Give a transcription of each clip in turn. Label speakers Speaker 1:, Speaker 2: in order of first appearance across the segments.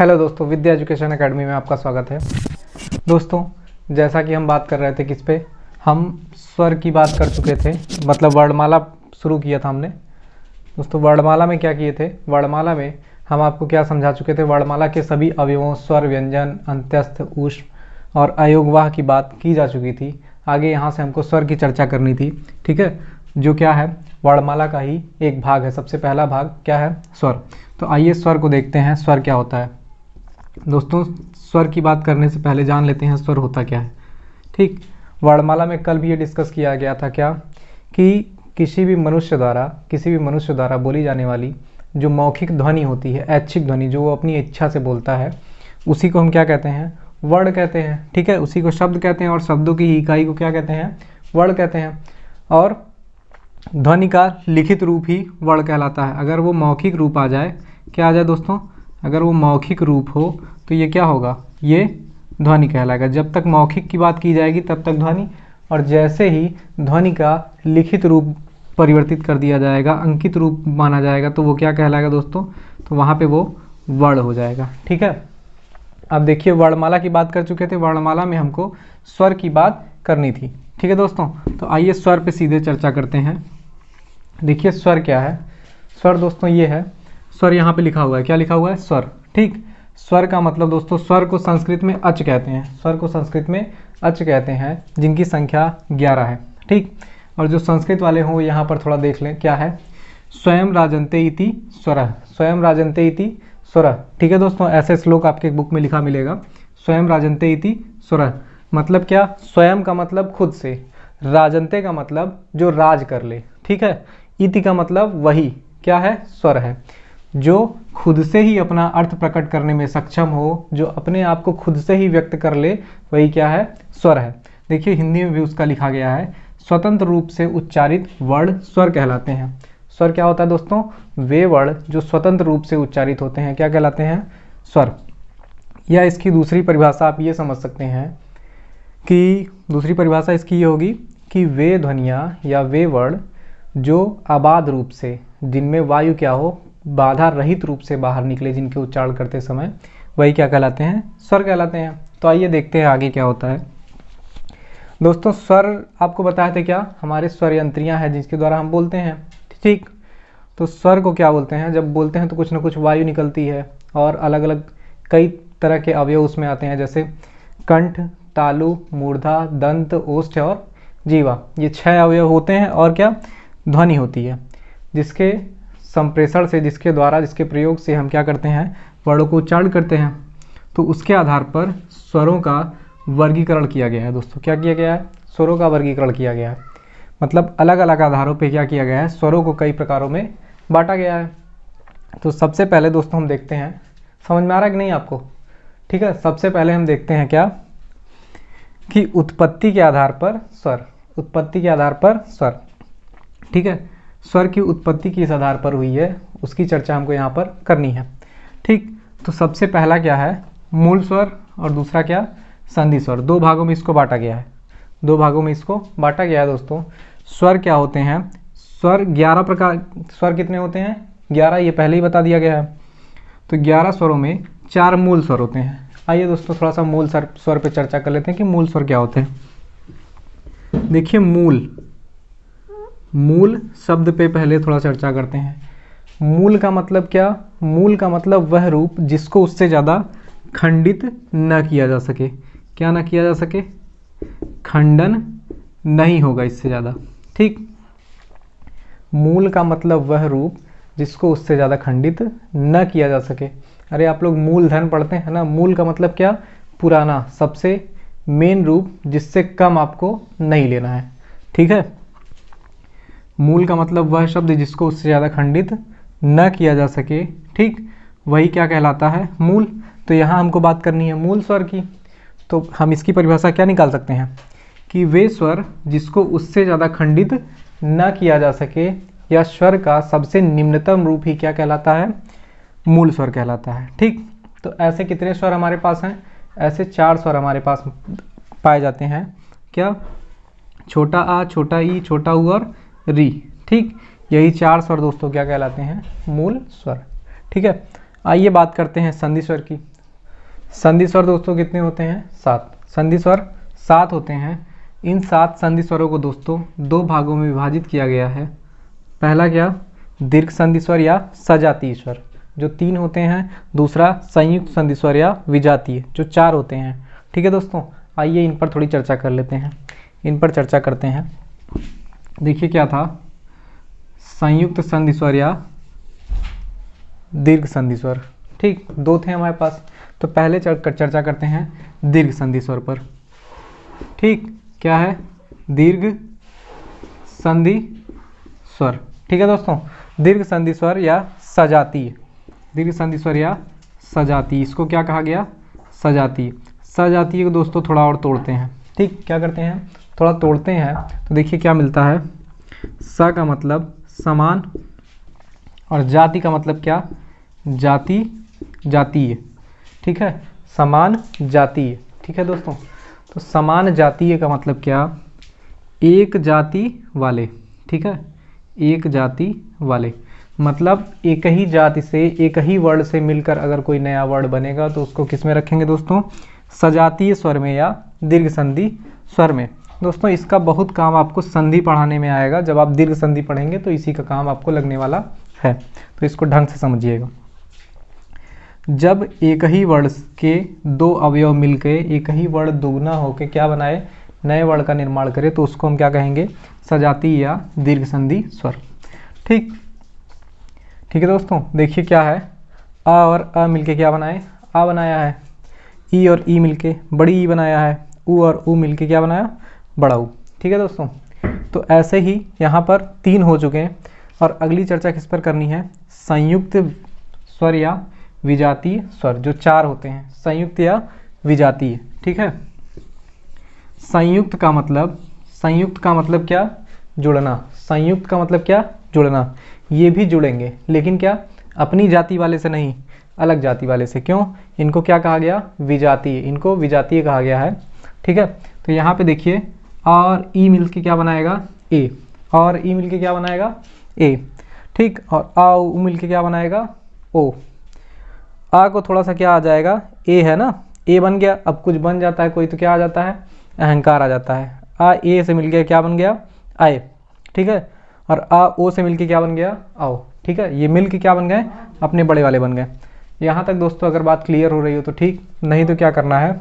Speaker 1: Hello दोस्तों, विद्या education academy में आपका स्वागत है। दोस्तों, जैसा कि हम बात कर रहे थे किस पे, हम स्वर की बात कर चुके थे, मतलब वर्णमाला शुरू किया था हमने। दोस्तों, वर्णमाला में क्या किए थे, वर्णमाला में हम आपको क्या समझा चुके थे, वर्णमाला के सभी अवयवों स्वर, व्यंजन, अंत्यस्थ, ऊष्म और अयोगवाह की बात की जा चुकी थी। आगे यहाँ से हमको स्वर की चर्चा करनी थी, ठीक है, जो क्या है वर्णमाला का ही एक भाग है। सबसे पहला भाग क्या है, स्वर। तो आइए स्वर को देखते हैं, स्वर क्या होता है। दोस्तों, स्वर की बात करने से पहले जान लेते हैं स्वर होता क्या है। ठीक, वर्णमाला में कल भी ये डिस्कस किया गया था क्या, कि किसी भी मनुष्य द्वारा बोली जाने वाली जो मौखिक ध्वनि होती है, ऐच्छिक ध्वनि, जो वो अपनी इच्छा से बोलता है, उसी को हम क्या कहते हैं, वर्ण कहते हैं। ठीक है, उसी को शब्द कहते हैं और शब्दों की इकाई को क्या कहते हैं, वर्ण कहते हैं। और ध्वनि का लिखित रूप ही वर्ण कहलाता है। अगर वो मौखिक रूप आ जाए, क्या आ जाए दोस्तों, अगर वो मौखिक रूप हो तो ये क्या होगा, ये ध्वनि कहलाएगा। जब तक मौखिक की बात की जाएगी तब तक ध्वनि, और जैसे ही ध्वनि का लिखित रूप परिवर्तित कर दिया जाएगा, अंकित रूप माना जाएगा, तो वो क्या कहलाएगा दोस्तों, तो वहाँ पे वो वर्ण हो जाएगा। ठीक है, अब देखिए वर्णमाला की बात कर चुके थे, वर्णमाला में हमको स्वर की बात करनी थी। ठीक है दोस्तों, तो आइए स्वर पे सीधे चर्चा करते हैं। देखिए स्वर क्या है। स्वर दोस्तों ये है, स्वर यहाँ पे लिखा हुआ है, क्या लिखा हुआ है, स्वर। ठीक, स्वर का मतलब दोस्तों, स्वर को संस्कृत में अच कहते हैं, स्वर को संस्कृत में अच कहते हैं, जिनकी संख्या 11 है। ठीक, और जो संस्कृत वाले हों यहाँ पर थोड़ा देख लें, क्या है, स्वयं राजन्ते इति स्वरः, स्वयं राजन्ते इति स्वरः। ठीक है दोस्तों, ऐसे श्लोक आपके बुक में लिखा मिलेगा, स्वयं राजन्ते इति स्वरः। मतलब क्या, स्वयं का मतलब खुद से, राजन्ते का मतलब जो राज कर ले। ठीक है, इति का मतलब वही क्या है, स्वर है, जो खुद से ही अपना अर्थ प्रकट करने में सक्षम हो, जो अपने आप को खुद से ही व्यक्त कर ले, वही क्या है, स्वर है। देखिए हिंदी में भी उसका लिखा गया है, स्वतंत्र रूप से उच्चारित वर्ण स्वर कहलाते हैं। स्वर क्या होता है दोस्तों, वे वर्ण जो स्वतंत्र रूप से उच्चारित होते हैं, क्या कहलाते हैं, स्वर। या इसकी दूसरी परिभाषा आप ये समझ सकते हैं कि दूसरी परिभाषा इसकी ये होगी कि वे ध्वनियाँ या वे वर्ण जो अबाध रूप से, जिनमें वायु क्या हो, बाधा रहित रूप से बाहर निकले, जिनके उच्चारण करते समय, वही क्या कहलाते हैं, स्वर कहलाते हैं। तो आइए देखते हैं आगे क्या होता है। दोस्तों, स्वर आपको बताए थे क्या, हमारे स्वर यंत्रियाँ हैं जिसके द्वारा हम बोलते हैं। ठीक, तो स्वर को क्या बोलते हैं, जब बोलते हैं तो कुछ ना कुछ वायु निकलती है, और अलग अलग कई तरह के अवयव उसमें आते हैं, जैसे कंठ, तालु, मूर्धा, दंत, ओष्ठ और जीवा। ये 6 अवयव होते हैं, और क्या, ध्वनि होती है, जिसके संप्रेषण से, जिसके द्वारा, जिसके प्रयोग से हम क्या करते हैं, वर्णों को उच्चारण करते हैं। तो उसके आधार पर स्वरों का वर्गीकरण किया गया है। दोस्तों क्या किया गया है, स्वरों का वर्गीकरण किया गया है, मतलब अलग अलग आधारों पे क्या किया गया है, स्वरों को कई प्रकारों में बांटा गया है। तो सबसे पहले दोस्तों हम देखते हैं, समझ में आ रहा है कि नहीं आपको, ठीक है। सबसे पहले हम देखते हैं क्या, कि उत्पत्ति के आधार पर स्वर, उत्पत्ति के आधार पर स्वर। ठीक है, स्वर की उत्पत्ति किस आधार पर हुई है, उसकी चर्चा हमको यहाँ पर करनी है। ठीक, तो सबसे पहला क्या है, मूल स्वर, और दूसरा क्या, संधि स्वर। 2 भागों में इसको बांटा गया है, 2 भागों में इसको बांटा गया है। दोस्तों, स्वर क्या होते हैं, स्वर 11 प्रकार, स्वर कितने होते हैं, 11, ये पहले ही बता दिया गया है। तो 11 स्वरों में 4 मूल स्वर होते हैं। आइए दोस्तों थोड़ा सा मूल स्वर पे चर्चा कर लेते हैं कि मूल स्वर क्या होते हैं। देखिए मूल शब्द पे पहले थोड़ा चर्चा करते हैं। मूल का मतलब क्या, मूल का मतलब वह रूप जिसको उससे ज़्यादा खंडित न किया जा सके। क्या न किया जा सके, खंडन नहीं होगा इससे ज़्यादा। ठीक, मूल का मतलब वह रूप जिसको उससे ज़्यादा खंडित न किया जा सके। अरे आप लोग मूलधन पढ़ते हैं ना, मूल का मतलब क्या, पुराना, सबसे मेन रूप जिससे कम आपको नहीं लेना है। ठीक है, मूल का मतलब वह शब्द जिसको उससे ज़्यादा खंडित न किया जा सके। ठीक, वही क्या कहलाता है, मूल। तो यहाँ हमको बात करनी है मूल स्वर की। तो हम इसकी परिभाषा क्या निकाल सकते हैं, कि वे स्वर जिसको उससे ज़्यादा खंडित न किया जा सके, या स्वर का सबसे निम्नतम रूप ही क्या कहलाता है, मूल स्वर कहलाता है। ठीक, तो ऐसे कितने स्वर हमारे पास हैं, ऐसे 4 स्वर हमारे पास पाए जाते हैं। क्या, छोटा आ, छोटा ई, छोटा ऊ और री। ठीक, यही 4 स्वर दोस्तों क्या कहलाते हैं, मूल स्वर। ठीक है, आइए बात करते हैं संधि स्वर की। संधि स्वर दोस्तों कितने होते हैं? 7। संधि स्वर 7 होते हैं। इन 7 संधि स्वरों को दोस्तों 2 भागों में विभाजित किया गया है। पहला क्या? दीर्घ संधि स्वर या सजातीय स्वर जो 3 होते हैं। दूसरा संयुक्त संधि स्वर या विजातीय जो 4 होते हैं। ठीक है दोस्तों, आइए इन पर थोड़ी चर्चा कर लेते हैं, इन पर चर्चा करते हैं। देखिए क्या था, संयुक्त संधि स्वर या दीर्घ संधि स्वर। ठीक, 2 थे हमारे पास। तो पहले चर्चा करते हैं दीर्घ संधि स्वर पर। ठीक, क्या है? दीर्घ संधि स्वर। ठीक है दोस्तों, दीर्घ संधि स्वर या सजातीय, दीर्घ संधि स्वर या सजातीय, इसको क्या कहा गया? सजातीय। सजातीय को दोस्तों थोड़ा और तोड़ते हैं। ठीक, क्या करते हैं? थोड़ा तोड़ते हैं तो देखिए क्या मिलता है। स का मतलब समान और जाति का मतलब क्या? जाति, जातीय। ठीक है, समान जातीय। ठीक है दोस्तों, तो समान जातीय का मतलब क्या? एक जाति वाले। ठीक है, एक जाति वाले मतलब एक ही जाति से, एक ही वर्ण से मिलकर अगर कोई नया वर्ण बनेगा तो उसको किस में रखेंगे दोस्तों? सजातीय स्वर में या दीर्घ संधि स्वर में। दोस्तों इसका बहुत काम आपको संधि पढ़ाने में आएगा। जब आप दीर्घ संधि पढ़ेंगे तो इसी का काम आपको लगने वाला है, तो इसको ढंग से समझिएगा। जब एक ही वर्ण के 2 अवयव मिलकर एक ही वर्ण दुगना होकर क्या बनाए? नए वर्ण का निर्माण करे, तो उसको हम क्या कहेंगे? सजातीय या दीर्घ संधि स्वर। ठीक, ठीक है दोस्तों, देखिए क्या है, अ और अ मिलके क्या बनाए? आ बनाया है। ई और ई मिलके बड़ी ई बनाया है। उ और उ मिलके क्या बनाया? बड़ा उ। ठीक है दोस्तों, तो ऐसे ही यहाँ पर 3 हो चुके हैं और अगली चर्चा किस पर करनी है? संयुक्त स्वर या विजातीय स्वर जो 4 होते हैं, संयुक्त या विजातीय। ठीक है, संयुक्त का मतलब क्या? जुड़ना। संयुक्त का मतलब क्या? जुड़ना। ये भी जुड़ेंगे लेकिन क्या? अपनी जाति वाले से नहीं, अलग जाति वाले से। क्यों? इनको क्या कहा गया? विजातीय। इनको विजातीय कहा गया है। ठीक है, तो यहाँ पे देखिए और ई मिलके क्या बनाएगा? ए। और ई मिलके क्या बनाएगा? ए। ठीक, और आ उ मिलके क्या बनाएगा? ओ। आ को थोड़ा सा क्या आ जाएगा? ए है ना, ए बन गया। अब कुछ बन जाता है कोई तो क्या आ जाता है? अहंकार आ जाता है। आ ए से मिलके क्या बन गया? आए। ठीक है, और आ ओ से मिलके क्या बन गया? आओ। ठीक है, ये मिलके क्या बन गए? अपने बड़े वाले बन गए। यहाँ तक दोस्तों अगर बात क्लियर हो रही हो तो ठीक, नहीं तो क्या करना है?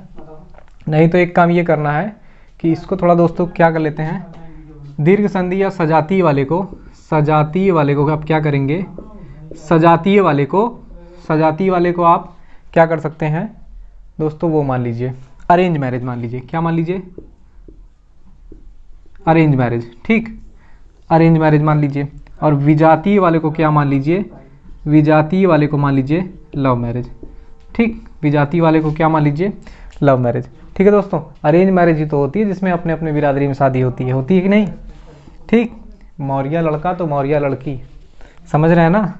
Speaker 1: नहीं तो एक काम ये करना है कि इसको थोड़ा दोस्तों क्या कर लेते हैं, दीर्घ संधि या सजातीय वाले को आप क्या करेंगे? सजातीय वाले को आप क्या कर सकते हैं दोस्तों? वो मान लीजिए अरेंज मैरिज मान लीजिए। क्या मान लीजिए? Arrange marriage. ठीक, अरेंज मैरिज मान लीजिए। और विजातीय वाले को क्या मान लीजिए? विजातीय वाले को मान लीजिए लव मैरिज। ठीक, विजातीय वाले को क्या मान लीजिए? Love marriage. ठीक है दोस्तों, अरेंज मैरिज ही तो होती है जिसमें अपने अपने बिरादरी में शादी होती है कि नहीं? ठीक, मौर्य लड़का तो मौर्य लड़की, समझ रहे हैं ना?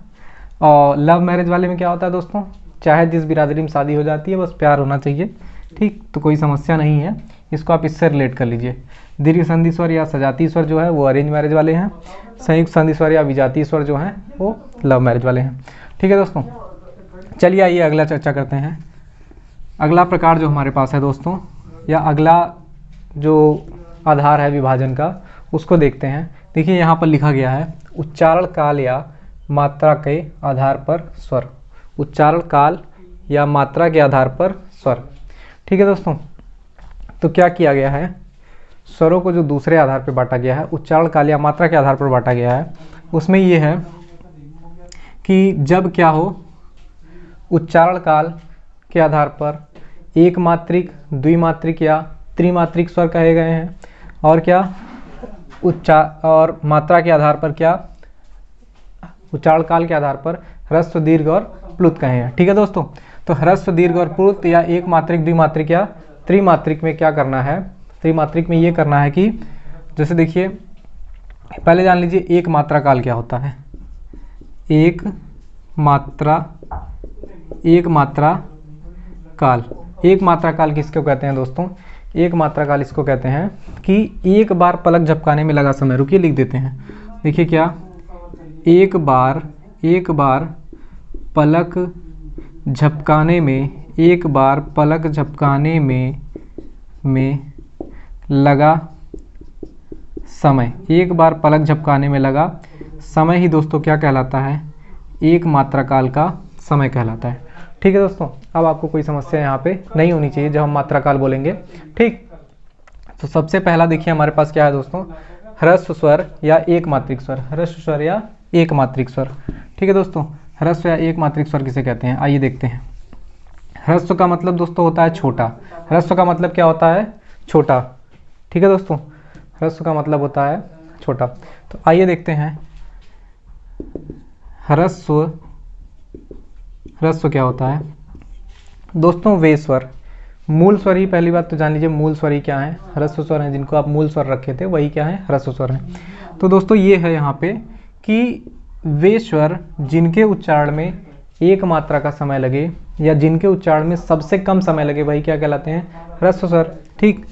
Speaker 1: और लव मैरिज वाले में क्या होता है दोस्तों? चाहे जिस बिरादरी में शादी हो जाती है, बस प्यार होना चाहिए। ठीक, तो कोई समस्या नहीं है। इसको आप इससे रिलेट कर लीजिए। दीर्घ संधि स्वर या सजातीय स्वर जो है वो अरेंज मैरिज वाले हैं, संयुक्त संधि स्वर या विजातीय स्वर जो हैं वो लव मैरिज वाले हैं। ठीक है दोस्तों, चलिए आइए अगला चर्चा करते हैं। अगला प्रकार जो हमारे पास है दोस्तों, या अगला जो आधार है विभाजन का, उसको देखते हैं। देखिए यहाँ पर लिखा गया है उच्चारण काल या मात्रा के आधार पर स्वर। उच्चारण काल या मात्रा के आधार पर स्वर। ठीक है दोस्तों, तो क्या किया गया है? स्वरों को जो दूसरे आधार पर बांटा गया है, उच्चारण काल या मात्रा के आधार पर बांटा गया है, उसमें ये है कि जब क्या हो, उच्चारण काल के आधार पर एक मात्रिक, द्विमात्रिक या त्रिमात्रिक स्वर कहे गए हैं। और क्या? और मात्रा के आधार पर क्या? उच्चारण काल के आधार पर ह्रस्व, दीर्घ और प्लुत कहे हैं। ठीक है दोस्तों, तो ह्रस्व, दीर्घ और प्लुत या एक मात्रिक, द्विमात्रिक या त्रिमात्रिक में क्या करना है? त्रिमात्रिक में ये करना है कि जैसे देखिए पहले जान लीजिए एक मात्रा काल क्या होता है। एक मात्रा काल। एक मात्रा काल किसको कहते हैं दोस्तों? एक मात्रा काल इसको कहते हैं कि एक बार पलक झपकाने में लगा समय। रुकिए लिख देते हैं। देखिए क्या, एक बार पलक झपकाने में एक बार पलक झपकाने में लगा समय, एक बार पलक झपकाने में लगा समय ही दोस्तों क्या कहलाता है, एक मात्रा काल का समय कहलाता है। ठीक है दोस्तों, अब आपको कोई समस्या यहाँ पे नहीं होनी चाहिए जब हम मात्रा काल बोलेंगे। ठीक, तो सबसे पहला देखिए हमारे पास क्या है दोस्तों, ह्रस्व स्वर या एक मात्रिक स्वर, ह्रस्व स्वर या एक मात्रिक स्वर। ठीक है दोस्तों, ह्रस्व या एक मात्रिक स्वर किसे कहते हैं, आइए देखते हैं। ह्रस्व का मतलब दोस्तों होता है छोटा, ह्रस्व का मतलब क्या होता है, छोटा। ठीक है दोस्तों, ह्रस्व का मतलब होता है छोटा। तो आइए देखते हैं ह्रस्व, ह्रस्व क्या होता है दोस्तों, वे स्वर, मूल स्वर ही, पहली बात तो जान लीजिए मूल स्वर ही क्या है, ह्रस्व स्वर हैं, जिनको आप मूल स्वर रखे थे वही क्या है, ह्रस्व स्वर हैं। तो दोस्तों ये है यहाँ पे कि वे स्वर जिनके उच्चारण में एक मात्रा का समय लगे या जिनके उच्चारण में सबसे कम समय लगे वही क्या कहलाते हैं, ह्रस्व स्वर। ठीक,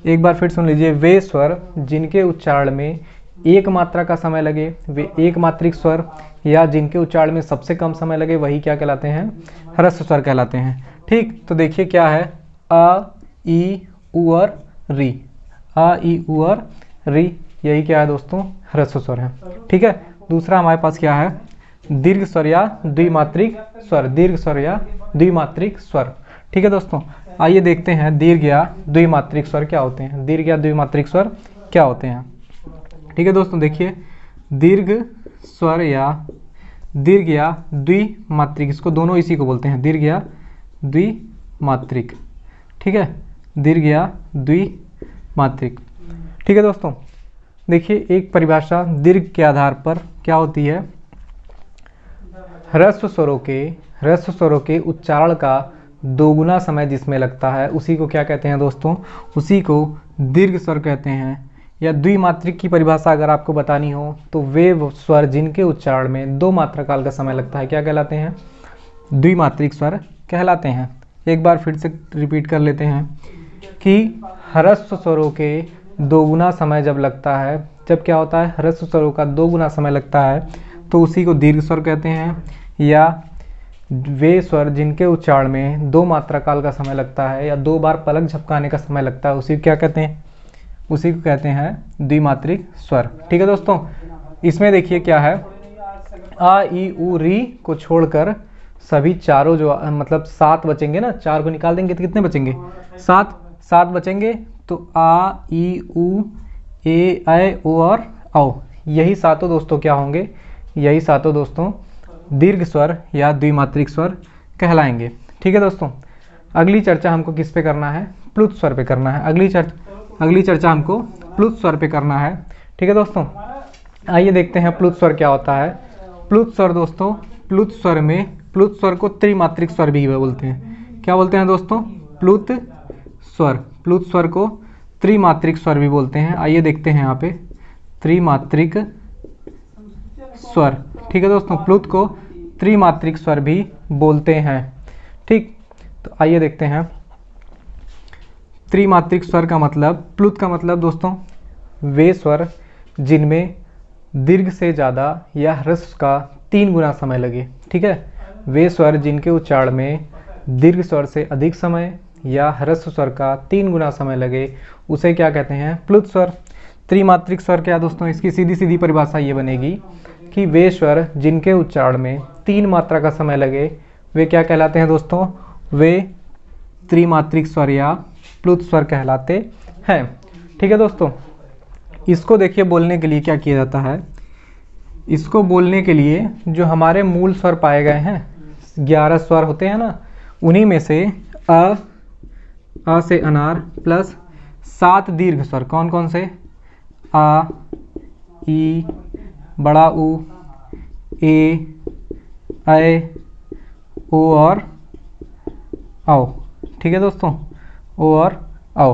Speaker 1: एक बार फिर सुन लीजिए, वे स्वर जिनके उच्चारण में एक मात्रा का समय लगे, वे एक मात्रिक स्वर, या जिनके उच्चारण में सबसे कम समय लगे वही क्या कहलाते हैं, ह्रस्व स्वर कहलाते हैं। ठीक, तो देखिए क्या है, अ, ई, उ और री, अ, ई, उ और री, यही क्या है दोस्तों, ह्रस्व स्वर है। ठीक है, दूसरा हमारे पास क्या है, दीर्घ स्वर या द्विमात्रिक स्वर, दीर्घ स्वर या द्विमात्रिक स्वर। ठीक है दोस्तों, आइए देखते हैं दीर्घ या द्विमात्रिक स्वर क्या होते हैं, दीर्घ या द्विमात्रिक स्वर क्या होते हैं। ठीक है दोस्तों, देखिए दीर्घ स्वर या दीर्घ या द्विमात्रिक, इसको दोनों इसी को बोलते हैं, दीर्घ या द्विमात्रिक। ठीक है, दीर्घ या द्विमात्रिक। ठीक है दोस्तों, देखिए एक परिभाषा दीर्घ के आधार पर क्या होती है, ह्रस्व स्वरों के उच्चारण का दोगुना समय जिसमें लगता है उसी को क्या कहते हैं दोस्तों, उसी को दीर्घ स्वर कहते हैं। या द्विमात्रिक की परिभाषा अगर आपको बतानी हो तो वे स्वर जिनके उच्चारण में दो मात्रा काल का समय लगता है क्या कहलाते हैं, द्विमात्रिक स्वर कहलाते हैं। एक बार फिर से रिपीट कर लेते हैं कि ह्रस्व स्वरों के दोगुना समय जब लगता है, जब क्या होता है, ह्रस्व स्वरों का दोगुना समय लगता है तो उसी को दीर्घ स्वर कहते हैं। या वे स्वर जिनके उच्चारण में दो मात्रा काल का समय लगता है या दो बार पलक झपकाने का समय लगता है उसी को क्या कहते हैं, उसी को कहते हैं द्विमात्रिक स्वर। ठीक है दोस्तों, इसमें देखिए क्या है, आ, ई, उ, री को छोड़कर सभी चारों जो मतलब 7 बचेंगे ना, 4 को निकाल देंगे तो कितने बचेंगे, 7 बचेंगे। तो आ, ई, उ, ए, ऐ, ओ और औ, यही सातों दोस्तों क्या होंगे, यही सातों दोस्तों दीर्घ स्वर या द्विमात्रिक स्वर कहलाएंगे। ठीक है दोस्तों, अगली चर्चा हमको किस पे करना है, प्लुत स्वर पे करना है। अगली चर्चा हमको प्लुत स्वर पे करना है। ठीक है दोस्तों, आइए देखते हैं प्लुत स्वर क्या होता है। प्लुत स्वर दोस्तों, प्लुत स्वर में, प्लुत स्वर को त्रिमात्रिक स्वर भी बोलते हैं। क्या बोलते हैं दोस्तों, प्लुत स्वर, प्लुत स्वर को त्रिमात्रिक स्वर भी बोलते हैं। आइए देखते हैं यहाँ पे त्रिमात्रिक स्वर। ठीक है दोस्तों, प्लुत को त्रिमात्रिक स्वर भी बोलते हैं। ठीक, तो आइए देखते हैं त्रिमात्रिक स्वर का मतलब, प्लुत का मतलब दोस्तों वे स्वर जिनमें दीर्घ से ज़्यादा या ह्रस्व का 3 गुना समय लगे। ठीक है, वे स्वर जिनके उच्चारण में दीर्घ स्वर से अधिक समय या ह्रस्व स्वर का 3 गुना समय लगे उसे क्या कहते हैं, प्लुत स्वर। त्रिमात्रिक स्वर क्या दोस्तों, इसकी सीधी सीधी परिभाषा ये बनेगी कि वे स्वर जिनके उच्चारण में 3 मात्रा का समय लगे वे क्या कहलाते हैं दोस्तों, वे त्रिमात्रिक स्वर या प्लुत स्वर कहलाते हैं। ठीक है दोस्तों, इसको देखिए बोलने के लिए क्या किया जाता है, इसको बोलने के लिए जो हमारे मूल स्वर पाए गए हैं 11 स्वर होते हैं ना, उन्हीं में से अ से अनार प्लस 7 दीर्घ स्वर, कौन कौन से, आ, ई, बड़ा ऊ, ए, ऐ, ओ और औ। ठीक है दोस्तों, ओ और औ,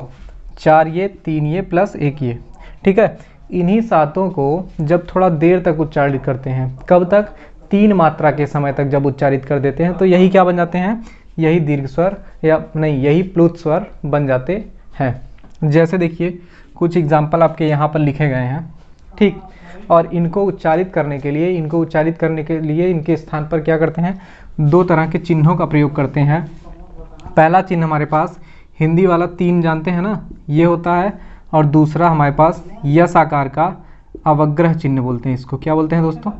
Speaker 1: 4 ये, 3 ये प्लस 1 ये। ठीक है, इन्हीं सातों को जब थोड़ा देर तक उच्चारित करते हैं, कब तक, 3 मात्रा के समय तक जब उच्चारित कर देते हैं तो यही क्या बन जाते हैं, यही दीर्घ स्वर या नहीं, यही प्लुत स्वर बन जाते हैं। जैसे देखिए कुछ एग्जाम्पल आपके यहाँ पर लिखे गए हैं। ठीक, और इनको उच्चारित करने के लिए इनके स्थान पर क्या करते हैं, 2 तरह के चिन्हों का प्रयोग करते हैं। पहला चिन्ह हमारे पास हिंदी वाला 3 जानते हैं ना, ये होता है, और दूसरा हमारे पास यस आकार का अवग्रह चिन्ह बोलते हैं इसको। क्या बोलते हैं दोस्तों?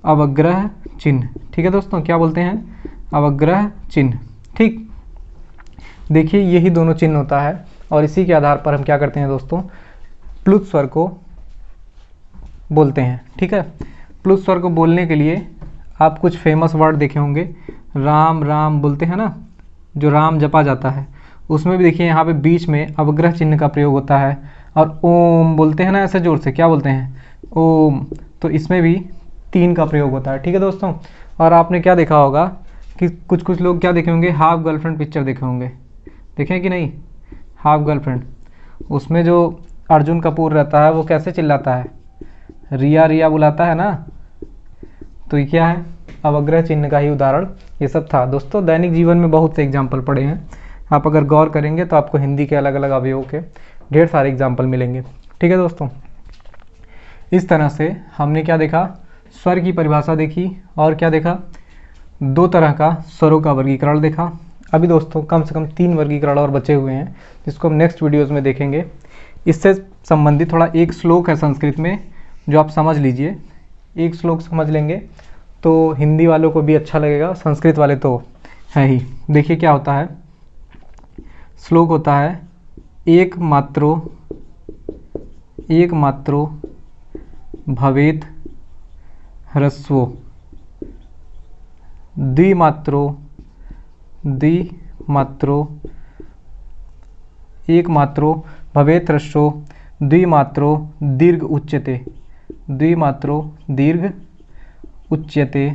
Speaker 1: अवग्रह चिन्ह। ठीक है दोस्तों, क्या बोलते हैं? अवग्रह चिन्ह। ठीक, देखिए यही दोनों चिन्ह होता है, और इसी के आधार पर हम क्या करते हैं दोस्तों, प्लुत स्वर को बोलते हैं। ठीक है, प्लुत स्वर को बोलने के लिए आप कुछ फेमस वर्ड देखे होंगे। राम राम बोलते हैं ना, जो राम जपा जाता है, उसमें भी देखिए यहाँ पे बीच में अवग्रह चिन्ह का प्रयोग होता है। और ओम बोलते हैं ना ऐसे जोर से, क्या बोलते हैं? ओम। तो इसमें भी 3 का प्रयोग होता है। ठीक है दोस्तों, और आपने क्या देखा होगा कि कुछ कुछ लोग क्या देखे होंगे, हाफ गर्लफ्रेंड पिक्चर देखे होंगे, देखें कि नहीं? हाफ गर्लफ्रेंड, उसमें जो अर्जुन कपूर रहता है वो कैसे चिल्लाता है? रिया रिया बुलाता है ना। तो ये क्या है? अवग्रह चिन्ह का ही उदाहरण ये सब था दोस्तों। दैनिक जीवन में बहुत से एग्जाम्पल पड़े हैं, आप अगर गौर करेंगे तो आपको हिंदी के अलग अलग अवयवों के ढेर सारे एग्जाम्पल मिलेंगे। ठीक है दोस्तों, इस तरह से हमने क्या देखा, स्वर की परिभाषा देखी, और क्या देखा, 2 तरह का स्वरों का वर्गीकरण देखा। अभी दोस्तों कम से कम 3 वर्गीकरण और बचे हुए हैं, जिसको हम नेक्स्ट वीडियोज़ में देखेंगे। इससे संबंधित थोड़ा एक श्लोक है संस्कृत में, जो आप समझ लीजिए। एक श्लोक समझ लेंगे तो हिंदी वालों को भी अच्छा लगेगा, संस्कृत वाले तो है ही। देखिए क्या होता है, श्लोक होता है, एक मात्रो भवेत ह्रस्वो, द्विमात्रो एक मात्रो भवेत ह्रस्वो, द्विमात्रो दीर्घ उच्यते, द्विमात्रो दीर्घ उच्यते,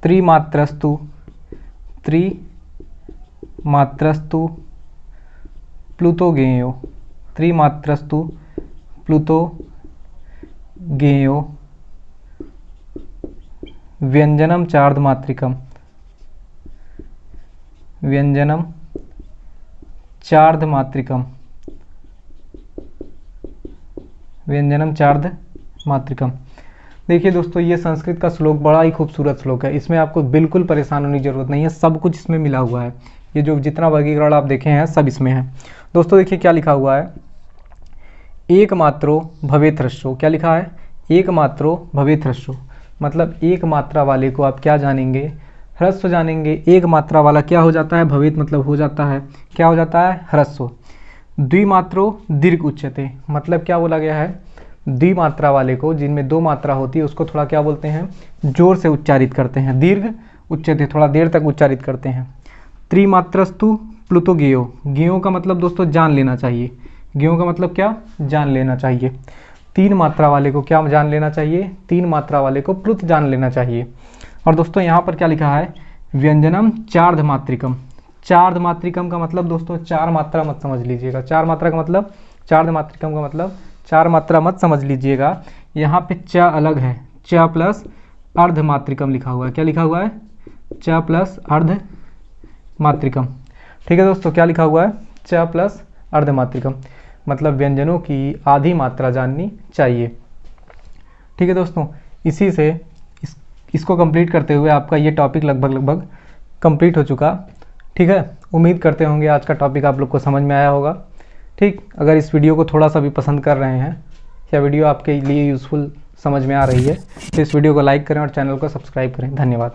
Speaker 1: त्रिमात्रस्तु प्लुतो गेयो, त्रिमात्रस्तु प्लुतो गेयो, व्यंजनम चार्धमात्रिकम, व्यंजनम चार्धमात्रिकम, व्यंजनम चार्धमात्रिकम। देखिए दोस्तों, ये संस्कृत का श्लोक बड़ा ही खूबसूरत श्लोक है, इसमें आपको बिल्कुल परेशान होने की जरूरत नहीं है, सब कुछ इसमें मिला हुआ है। ये जो जितना वर्गीकरण आप देखे हैं सब इसमें है। दोस्तों देखिए क्या लिखा हुआ है, एक मात्रो भवेत ह्रस्वो। क्या लिखा है? एक मात्रो भवेत ह्रस्वो, मतलब एक मात्रा वाले को आप क्या जानेंगे? ह्रस्व जानेंगे। एक मात्रा वाला क्या हो जाता है? भवेत मतलब हो जाता है, क्या हो जाता है? ह्रस्व। द्विमात्रो दीर्घ उच्यते, मतलब क्या बोला गया है? द्विमात्रा वाले को, जिनमें 2 मात्रा होती है, उसको थोड़ा क्या बोलते हैं? जोर से उच्चारित करते हैं, दीर्घ उच्यते, थोड़ा देर तक उच्चारित करते हैं। त्रिमात्रस्तु प्लुतो गेयो, गेयो का मतलब दोस्तों जान लेना चाहिए, गेयो का मतलब क्या? जान लेना चाहिए। 3 मात्रा वाले को क्या जान लेना चाहिए? 3 मात्रा वाले को प्लुत जान लेना चाहिए। और दोस्तों यहाँ पर क्या लिखा है? व्यंजनम चार्धमात्रिकम। चार्धमात्रिकम का मतलब दोस्तों 4 मात्रा मत समझ लीजिएगा, 4 मात्रा का मतलब, चार्धमात्रिकम का मतलब 4 मात्रा मत समझ लीजिएगा। यहाँ पे च अलग है, च प्लस अर्धमात्रिकम लिखा हुआ है। क्या लिखा हुआ है? च प्लस अर्धमात्रिकम। ठीक है दोस्तों, क्या लिखा हुआ है? च प्लस अर्धमात्रिकम, मतलब व्यंजनों की आधी मात्रा जाननी चाहिए। ठीक है दोस्तों, इसी से इसको कंप्लीट करते हुए आपका ये टॉपिक लगभग कंप्लीट हो चुका। ठीक है, उम्मीद करते होंगे आज का टॉपिक आप लोग को समझ में आया होगा। ठीक, अगर इस वीडियो को थोड़ा सा भी पसंद कर रहे हैं या वीडियो आपके लिए यूज़फुल समझ में आ रही है तो इस वीडियो को लाइक करें और चैनल को सब्सक्राइब करें। धन्यवाद।